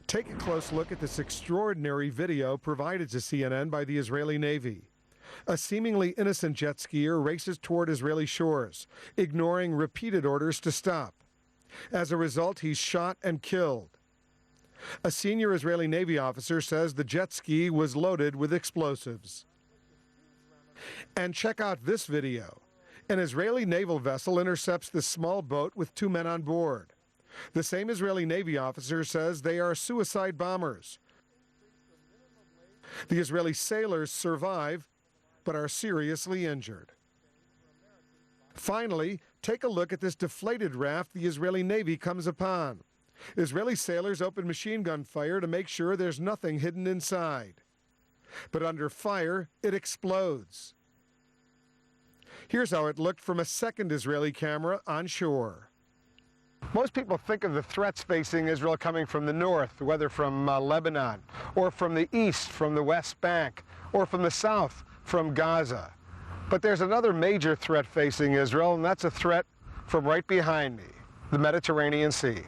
Take a close look at this extraordinary video provided to CNN by the Israeli Navy. A seemingly innocent jet skier races toward Israeli shores, ignoring repeated orders to stop. As a result, he's shot and killed. A senior Israeli Navy officer says the jet ski was loaded with explosives. And check out this video. An Israeli naval vessel intercepts this small boat with 2 men on board. The same Israeli Navy officer says they are suicide bombers. The Israeli sailors survive, but are seriously injured. Finally, take a look at this deflated raft the Israeli Navy comes upon. Israeli sailors open machine gun fire to make sure there's nothing hidden inside. But under fire, it explodes. Here's how it looked from a second Israeli camera on shore. Most people think of the threats facing Israel coming from the north, whether from Lebanon, or from the east, from the West Bank, or from the south, from Gaza. But there's another major threat facing Israel, and that's a threat from right behind me, the Mediterranean Sea.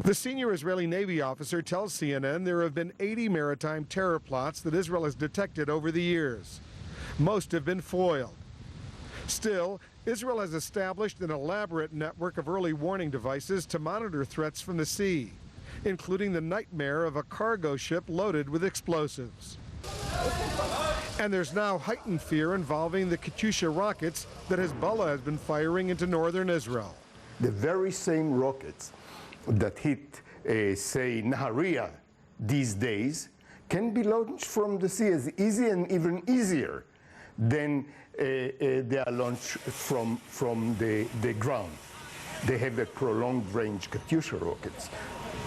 The senior Israeli Navy officer tells CNN there have been 80 maritime terror plots that Israel has detected over the years. Most have been foiled. Still, Israel has established an elaborate network of early warning devices to monitor threats from the sea, including the nightmare of a cargo ship loaded with explosives. And there's now heightened fear involving the Katyusha rockets that Hezbollah has been firing into northern Israel. The very same rockets that hit, say, Nahariya these days can be launched from the sea as easy and even easier than they are launched from the ground. They have a prolonged range Katyusha rockets,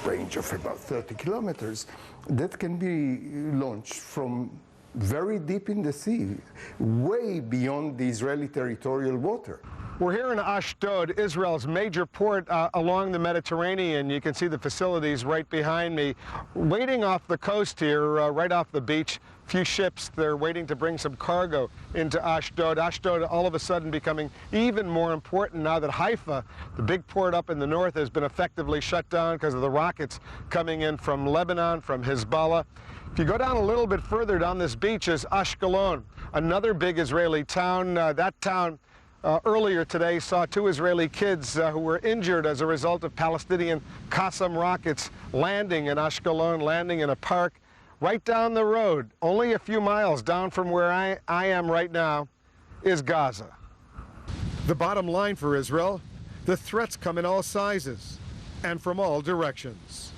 range of about 30 kilometers, that can be launched from very deep in the sea, way beyond the Israeli territorial water. We're here in Ashdod, Israel's major port along the Mediterranean. You can see the facilities right behind me. Waiting off the coast here, right off the beach, few ships, they're waiting to bring some cargo into Ashdod. Ashdod all of a sudden becoming even more important now that Haifa, the big port up in the north, has been effectively shut down because of the rockets coming in from Lebanon, from Hezbollah. If you go down a little bit further down this beach is Ashkelon, another big Israeli town. That town earlier today saw 2 Israeli kids who were injured as a result of Palestinian Qassam rockets landing in Ashkelon, landing in a park right down the road. Only a few miles down from where I am right now is Gaza. The bottom line for Israel, the threats come in all sizes and from all directions.